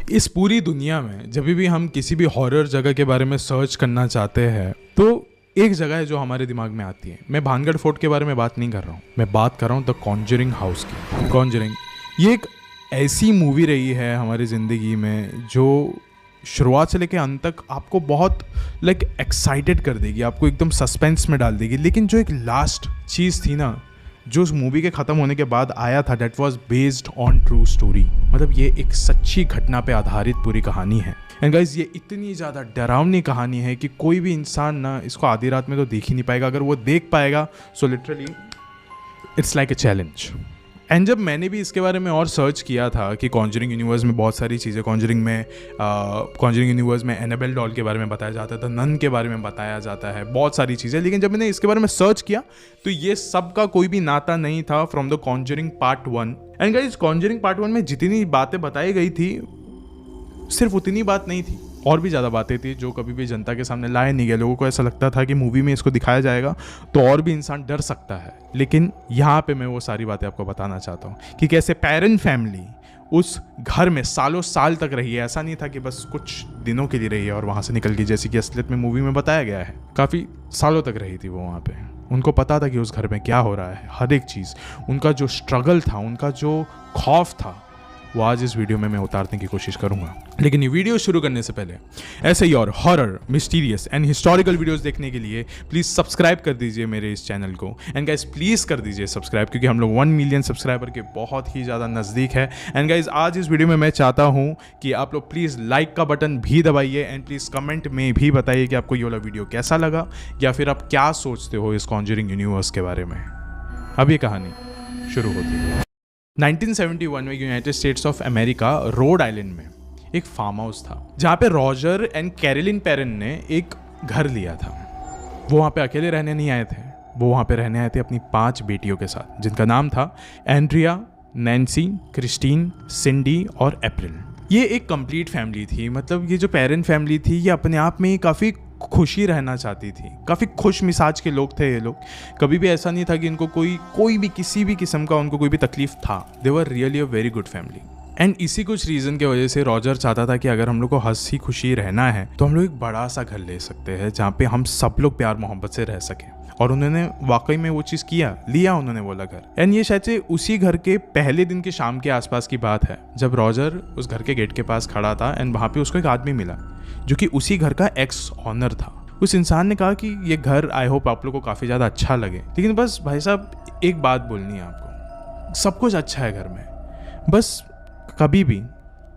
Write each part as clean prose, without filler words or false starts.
इस पूरी दुनिया में जब भी हम किसी भी हॉरर जगह के बारे में सर्च करना चाहते हैं तो एक जगह है जो हमारे दिमाग में आती है। मैं भानगढ़ फोर्ट के बारे में बात नहीं कर रहा हूँ, मैं बात कर रहा हूँ द कॉन्जरिंग हाउस की। कॉन्जरिंग ये एक ऐसी मूवी रही है हमारी ज़िंदगी में जो शुरुआत से लेकर अंत तक आपको बहुत एक्साइटेड कर देगी, आपको एकदम सस्पेंस में डाल देगी। लेकिन जो एक लास्ट चीज़ थी ना, जो उस मूवी के ख़त्म होने के बाद आया था, that was based on true story. मतलब ये एक सच्ची घटना पे आधारित पूरी कहानी है। एंड गाइज ये इतनी ज़्यादा डरावनी कहानी है कि कोई भी इंसान ना इसको आधी रात में तो देख ही नहीं पाएगा। अगर वो देख पाएगा so literally it's like a challenge. And जब मैंने भी इसके बारे में और सर्च किया था कि कॉन्जरिंग यूनिवर्स में बहुत सारी चीज़ें, कॉन्जरिंग यूनिवर्स में एनाबेल डॉल के बारे में बताया जाता था, नन के बारे में बताया जाता है, बहुत सारी चीज़ें। लेकिन जब मैंने इसके बारे में सर्च किया तो ये सब का कोई भी नाता नहीं था from the Conjuring part 1। And guys Conjuring part 1 में जितनी बातें बताई गई थी सिर्फ उतनी बात नहीं थी, और भी ज़्यादा बातें थी जो कभी भी जनता के सामने लाए नहीं गए। लोगों को ऐसा लगता था कि मूवी में इसको दिखाया जाएगा तो और भी इंसान डर सकता है। लेकिन यहाँ पे मैं वो सारी बातें आपको बताना चाहता हूँ कि कैसे पैरेंट फैमिली उस घर में सालों साल तक रही है। ऐसा नहीं था कि बस कुछ दिनों के लिए रही है और वहाँ से निकल गई, जैसे कि असलियत में मूवी में बताया गया है। काफ़ी सालों तक रही थी वो वहाँ पे। उनको पता था कि उस घर में क्या हो रहा है, हर एक चीज़। उनका जो स्ट्रगल था, उनका जो खौफ था, वो आज इस वीडियो में मैं उतारने की कोशिश करूंगा। लेकिन ये वीडियो शुरू करने से पहले ऐसे ही और horror, mysterious and historical videos देखने के लिए प्लीज़ सब्सक्राइब कर दीजिए मेरे इस चैनल को। एंड गाइज प्लीज़ कर दीजिए सब्सक्राइब, क्योंकि हम लोग 1 मिलियन सब्सक्राइबर के बहुत ही ज़्यादा नज़दीक है। एंड गाइज आज इस वीडियो में मैं चाहता हूँ कि आप लोग प्लीज़ लाइक का बटन भी दबाइए एंड प्लीज़ कमेंट में भी बताइए कि आपको ये वाला वीडियो कैसा लगा, या फिर आप क्या सोचते हो इस कॉन्जरिंग यूनिवर्स के बारे में। अब ये कहानी शुरू होती है। 1971 में United states of America Rhode Island में एक फार्म हाउस था जहाँ पे रॉजर एंड कैरोलिन पेरेन ने एक घर लिया था। वो वहाँ पे अकेले रहने नहीं आए थे, वो वहाँ पे रहने आए थे अपनी 5 बेटियों के साथ, जिनका नाम था एंड्रिया, नैन्सी, क्रिस्टीन, सिंडी और अप्रैल। ये एक कंप्लीट फैमिली थी। मतलब ये जो पेरेंट फैमिली थी ये अपने आप में ही काफ़ी खुशी रहना चाहती थी, काफ़ी खुश मिजाज के लोग थे ये लोग। कभी भी ऐसा नहीं था कि इनको कोई भी किसी भी किस्म का उनको कोई भी तकलीफ था। They were really a very good family. And इसी कुछ रीज़न के वजह से रॉजर चाहता था कि अगर हम लोग को हंसी खुशी रहना है तो हम लोग एक बड़ा सा घर ले सकते हैं जहाँ पे हम सब लोग प्यार मोहब्बत से रह सकें। और उन्होंने वाकई में वो चीज़ लिया उन्होंने वो वाला घर। एंड ये शायद से उसी घर के पहले दिन के शाम के आसपास की बात है जब रॉजर उस घर के गेट के पास खड़ा था एंड वहाँ पे उसको एक आदमी मिला जो कि उसी घर का एक्स ऑनर था। उस इंसान ने कहा कि ये घर आई होप आप लोग को काफ़ी ज़्यादा अच्छा लगे, लेकिन बस भाई साहब एक बात बोलनी है आपको, सब कुछ अच्छा है घर में, बस कभी भी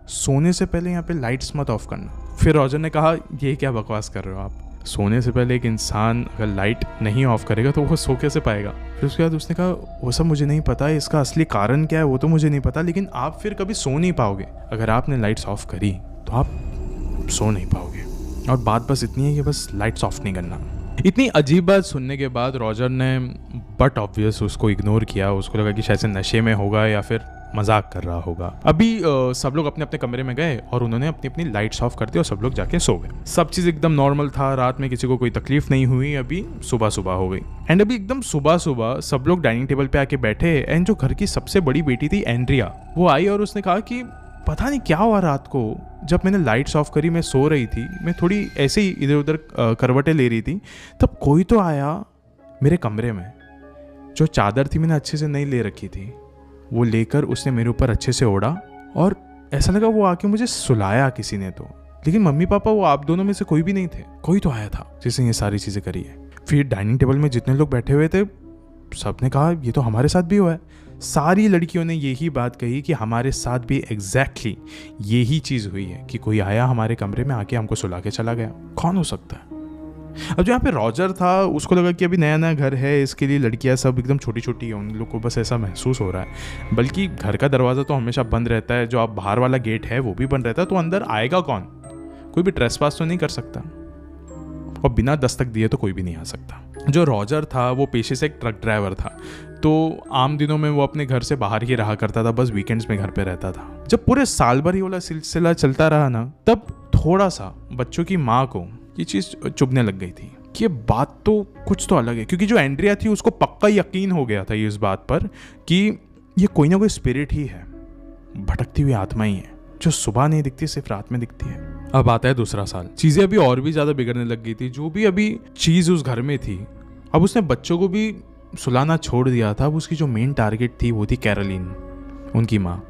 सोने से पहले यहाँ पे लाइट्स मत ऑफ करना। फिर रॉजर ने कहा ये क्या बकवास कर रहे हो आप, सोने से पहले एक इंसान अगर लाइट नहीं ऑफ करेगा तो वो सो कैसे पाएगा। फिर उसके बाद उसने कहा वो सब मुझे नहीं पता, इसका असली कारण क्या है वो तो मुझे नहीं पता, लेकिन आप फिर कभी सो नहीं पाओगे। अगर आपने लाइट्स ऑफ करी तो आप सो नहीं पाओगे, और बात बस इतनी है कि बस लाइट्स ऑफ नहीं करना। इतनी अजीब बात सुनने के बाद रॉजर ने बट ऑब्वियस उसको इग्नोर किया। उसको लगा कि शायद से नशे में होगा या फिर मजाक कर रहा होगा। अभी सब लोग अपने अपने कमरे में गए और उन्होंने अपनी अपनी लाइट्स ऑफ कर दी और सब लोग जाके सो गए। सब चीज़ एकदम नॉर्मल था, रात में किसी को कोई तकलीफ नहीं हुई। अभी सुबह सुबह हो गई एंड अभी एकदम सुबह सुबह सब लोग डाइनिंग टेबल पे आके बैठे एंड जो घर की सबसे बड़ी बेटी थी एंड्रिया, वो आई और उसने कहा कि पता नहीं क्या हुआ रात को, जब मैंने लाइट्स ऑफ करी, मैं सो रही थी, मैं थोड़ी ऐसे ही इधर उधर करवटें ले रही थी, तब कोई तो आया मेरे कमरे में। जो चादर थी मैंने अच्छे से नहीं ले रखी थी, वो लेकर उसने मेरे ऊपर अच्छे से ओढ़ा और ऐसा लगा वो आके मुझे सुलाया किसी ने तो। लेकिन मम्मी पापा वो आप दोनों में से कोई भी नहीं थे, कोई तो आया था जिसने ये सारी चीज़ें करी है। फिर डाइनिंग टेबल में जितने लोग बैठे हुए थे सबने कहा ये तो हमारे साथ भी हुआ है। सारी लड़कियों ने यही बात कही कि हमारे साथ भी एग्जैक्टली यही चीज़ हुई है कि कोई आया हमारे कमरे में आके हमको सुला के चला गया। कौन हो सकता है? अब जो यहाँ पे रॉजर था उसको लगा कि अभी नया नया घर है, इसके लिए लड़कियाँ सब एकदम छोटी छोटी है, उन लोग को बस ऐसा महसूस हो रहा है। बल्कि घर का दरवाज़ा तो हमेशा बंद रहता है, जो आप बाहर वाला गेट है वो भी बंद रहता है, तो अंदर आएगा कौन? कोई भी ट्रेसपास तो नहीं कर सकता, और बिना दस्तक दिए तो कोई भी नहीं आ सकता। जो रॉजर था वो पेशे से एक ट्रक ड्राइवर था, तो आम दिनों में वो अपने घर से बाहर ही रहा करता था, बस वीकेंड्स में घर पे रहता था। जब पूरे साल भर ये वाला सिलसिला चलता रहा ना, तब थोड़ा सा बच्चों की माँ को ये चीज़ चुभने लग गई थी कि ये बात तो कुछ तो अलग है। क्योंकि जो एंड्रिया थी उसको पक्का यकीन हो गया था इस बात पर कि ये कोई ना कोई स्पिरिट ही है, भटकती हुई आत्मा ही है। जो सुबह नहीं दिखती सिर्फ रात में दिखती है। अब आता है दूसरा साल। चीजें अभी और भी ज्यादा बिगड़ने लग गई थी। जो भी अभी चीज उस घर में थी, अब उसने बच्चों को भी सुलाना छोड़ दिया था। अब उसकी जो मेन टारगेट थी वो थी कैरोलिन, उनकी माँ।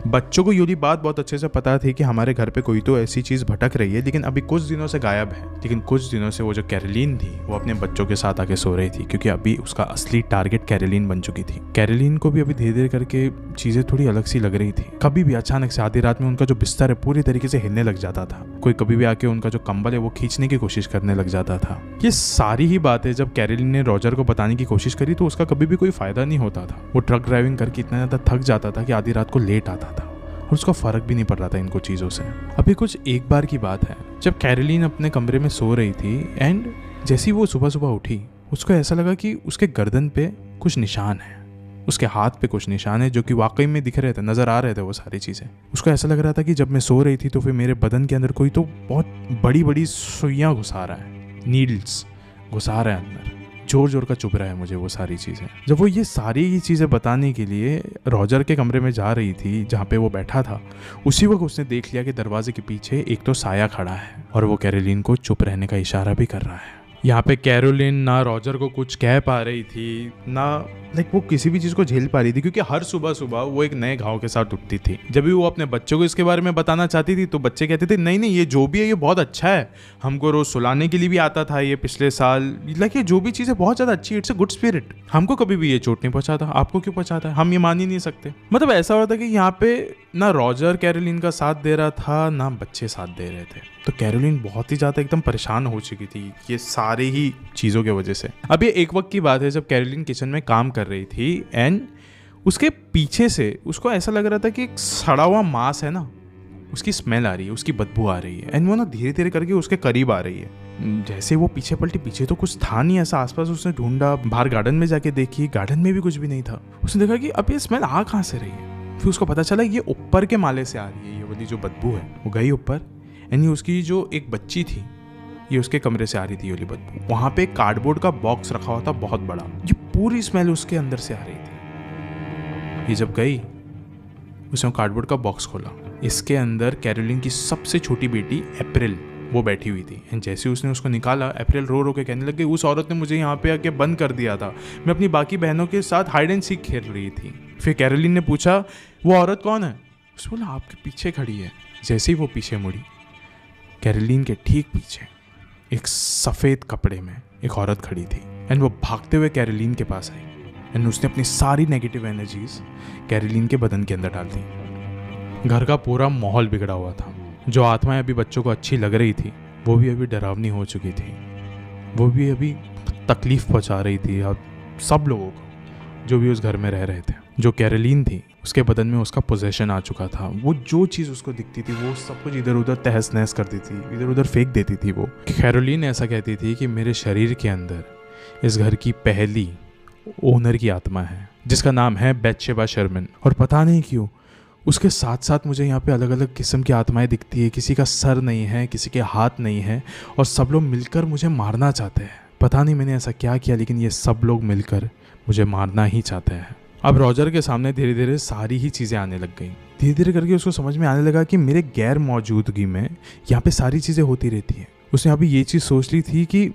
बच्चों को ये बात बहुत अच्छे से पता थी कि हमारे घर पे कोई तो ऐसी चीज़ भटक रही है, लेकिन अभी कुछ दिनों से गायब है। लेकिन कुछ दिनों से वो जो कैरोलिन थी वो अपने बच्चों के साथ आके सो रही थी, क्योंकि अभी उसका असली टारगेट कैरोलिन बन चुकी थी। कैरोलिन को भी अभी धीरे धीरे करके चीज़ें थोड़ी अलग सी लग रही थी। कभी भी अचानक से आधी रात में उनका जो बिस्तर है पूरी तरीके से हिलने लग जाता था। कोई कभी भी आके उनका जो कंबल है वो खींचने की कोशिश करने लग जाता था। ये सारी ही बातें जब कैरोलिन ने रॉजर को बताने की कोशिश करी तो उसका कभी भी कोई फायदा नहीं होता था। वो ट्रक ड्राइविंग करके इतना ज़्यादा थक जाता था कि आधी रात को लेट आता था और उसका फर्क भी नहीं पड़ रहा था इनको चीज़ों से। अभी कुछ एक बार की बात है जब कैरोलिन अपने कमरे में सो रही थी एंड जैसी वो सुबह सुबह उठी, उसको ऐसा लगा कि उसके गर्दन पे कुछ निशान है, उसके हाथ पे कुछ निशान है जो कि वाकई में दिख रहे थे, नज़र आ रहे थे वो सारी चीज़ें। उसको ऐसा लग रहा था कि जब मैं सो रही थी तो फिर मेरे बदन के अंदर कोई तो बहुत बड़ी बड़ी सुइयाँ घुसा रहा है, नीडल्स घुसा रहा है अंदर, जोर जोर का चुभ रहा है मुझे वो सारी चीज़ें। जब वो ये सारी ही चीज़ें बताने के लिए रॉजर के कमरे में जा रही थी जहाँ पे वो बैठा था, उसी वक्त उसने देख लिया कि दरवाजे के पीछे एक तो साया खड़ा है और वो कैरोलिन को चुप रहने का इशारा भी कर रहा है। यहाँ पे कैरोलिन ना रॉजर को कुछ कह पा रही थी, ना वो किसी भी चीज़ को झेल पा रही थी, क्योंकि हर सुबह सुबह वो एक नए घाव के साथ उठती थी। जब भी वो अपने बच्चों को इसके बारे में बताना चाहती थी तो बच्चे कहते थे नहीं नहीं ये जो भी है ये बहुत अच्छा है, हमको रोज सुलाने के लिए भी आता था ये पिछले साल, ये जो भी चीज़ है बहुत ज़्यादा अच्छी, इट्स अ गुड स्पिरिट, हमको कभी भी ये चोट नहीं पहुंचाता, आपको क्यों पहुंचाता है, हम ये मान ही नहीं सकते। मतलब ऐसा हो रहा था कि यहाँ पे ना रॉजर कैरोलिन का साथ दे रहा था ना बच्चे साथ दे रहे थे। तो कैरोलिन बहुत ही ज़्यादा एकदम परेशान हो चुकी थी ये सारी ही चीज़ों की वजह से। अब ये एक वक्त की बात है जब कैरोलिन किचन में काम कर रही थी एंड उसके पीछे से उसको ऐसा लग रहा था कि एक सड़ा हुआ मांस है ना, उसकी स्मेल आ रही है, उसकी बदबू आ रही है एंड वो ना धीरे धीरे करके उसके करीब आ रही है। जैसे वो पीछे पलटी, पीछे तो कुछ था नहीं ऐसा आसपास। उसने ढूंढा, बाहर गार्डन में जाके देखी, गार्डन में भी कुछ भी नहीं था। उसने देखा कि अब ये स्मेल आ कहाँ से रही है। फिर उसको पता चला ये ऊपर के माले से आ रही है, ये वाली जो बदबू है। वो गई ऊपर एंड उसकी जो एक बच्ची थी ये उसके कमरे से आ रही थी ये वाली बदबू। वहाँ पे एक कार्डबोर्ड का बॉक्स रखा हुआ था बहुत बड़ा, ये पूरी स्मेल उसके अंदर से आ रही थी। ये जब गई उसने कार्डबोर्ड का बॉक्स खोला, इसके अंदर कैरोलिन की सबसे छोटी बेटी अप्रैल वो बैठी हुई थी एंड जैसे उसने उसको निकाला, अप्रैल रो रो के कहने लग गई उस औरत ने मुझे यहाँ पे आके बंद कर दिया था, मैं अपनी बाकी बहनों के साथ हाइड एंड सीक खेल रही थी। फिर कैरोलिन ने पूछा वो औरत कौन है? उसने बोला आपके पीछे खड़ी है। जैसे ही वो पीछे मुड़ी, कैरोलिन के ठीक पीछे एक सफ़ेद कपड़े में एक औरत खड़ी थी एंड वो भागते हुए कैरोलिन के पास आई एंड उसने अपनी सारी नेगेटिव एनर्जीज कैरोलिन के बदन के अंदर डाल दी। घर का पूरा माहौल बिगड़ा हुआ था। जो आत्माएं अभी बच्चों को अच्छी लग रही थी वो भी अभी डरावनी हो चुकी थी, वो भी अभी तकलीफ पहुंचा रही थी अब सब लोगों को जो भी उस घर में रह रहे थे। जो कैरोलिन थी उसके बदन में उसका पोजेशन आ चुका था। वो जो चीज़ उसको दिखती थी वो सब कुछ इधर उधर तहस नहस करती थी, इधर उधर फेंक देती थी। वो कैरोलिन ऐसा कहती थी कि मेरे शरीर के अंदर इस घर की पहली ओनर की आत्मा है जिसका नाम है बैथशेबा शर्मन, और पता नहीं क्यों उसके साथ साथ मुझे यहाँ पे अलग अलग किस्म की आत्माएं दिखती है। किसी का सर नहीं है, किसी के हाथ नहीं है और सब लोग मिलकर मुझे मारना चाहते हैं। पता नहीं मैंने ऐसा क्या किया लेकिन ये सब लोग मिलकर मुझे मारना ही चाहते हैं। अब रॉजर के सामने धीरे धीरे सारी ही चीज़ें आने लग गई। धीरे धीरे करके उसको समझ में आने लगा कि मेरे गैर मौजूदगी में यहाँ पे सारी चीज़ें होती रहती हैं। उसने अभी ये चीज़ सोच ली थी कि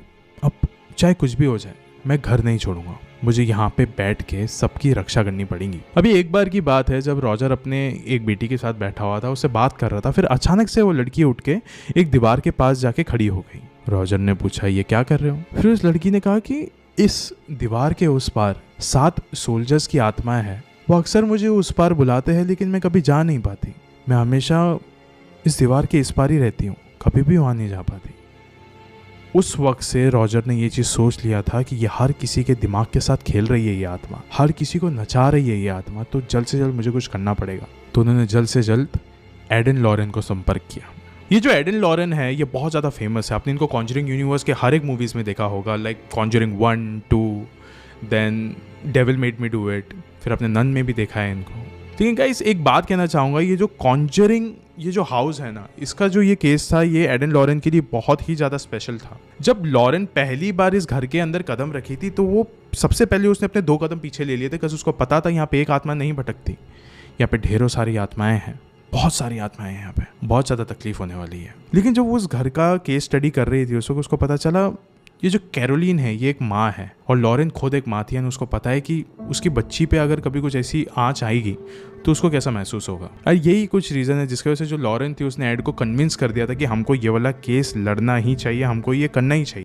अब चाहे कुछ भी हो जाए मैं घर नहीं छोड़ूंगा, मुझे यहाँ पे बैठ के सबकी रक्षा करनी पड़ेगी। अभी एक बार की बात है जब रॉजर अपने एक बेटी के साथ बैठा हुआ था, उससे बात कर रहा था। फिर अचानक से वो लड़की उठ के एक दीवार के पास जाके खड़ी हो गई। रॉजर ने पूछा ये क्या कर रहे हो? फिर उस लड़की ने कहा कि इस दीवार के उस पार 7 सोल्जर्स की आत्माएं हैं, वो अक्सर मुझे उस पार बुलाते हैं लेकिन मैं कभी जा नहीं पाती। मैं हमेशा इस दीवार के इस पार ही रहती हूँ, कभी भी वहाँ नहीं जा पाती। उस वक्त से रॉजर ने ये चीज़ सोच लिया था कि ये हर किसी के दिमाग के साथ खेल रही है ये आत्मा, हर किसी को नचा रही है ये आत्मा, तो जल्द से जल्द मुझे कुछ करना पड़ेगा। तो उन्होंने जल्द से जल्द एडन लॉरेन को संपर्क किया। ये जो एडन लॉरेन है ये बहुत ज़्यादा फेमस है, आपने इनको कॉन्जरिंग यूनिवर्स के हर एक मूवीज़ में देखा होगा, like Conjuring 1, 2, then Devil Made Me Do It, फिर आपने नन में भी देखा है इनको। लेकिन गाइस एक बात कहना चाहूँगा, ये जो कॉन्जरिंग ये जो हाउस है ना, इसका जो ये केस था ये एडन लॉरेन के लिए बहुत ही ज़्यादा स्पेशल था। जब लॉरेन पहली बार इस घर के अंदर कदम रखी थी तो वो सबसे पहले उसने अपने 2 कदम पीछे ले लिए थे, बिकॉज उसको पता था यहाँ पे एक आत्मा नहीं भटकती, यहाँ पे ढेरों सारी आत्माएं हैं बहुत सारी आत्माएं हैं यहाँ पे, बहुत ज़्यादा तकलीफ होने वाली है। लेकिन जब वो उस घर का केस स्टडी कर रही थी, उसको पता चला ये जो कैरोलिन है ये एक माँ है और लॉरेन खुद एक माँ थी। उसको पता है कि उसकी बच्ची पे अगर कभी कुछ ऐसी आँच आएगी तो उसको कैसा महसूस होगा। और यही कुछ रीज़न है जिसकी वजह से जो लॉरेन थी उसने एड को कन्विंस कर दिया था कि हमको ये वाला केस लड़ना ही चाहिए, हमको ये करना ही चाहिए।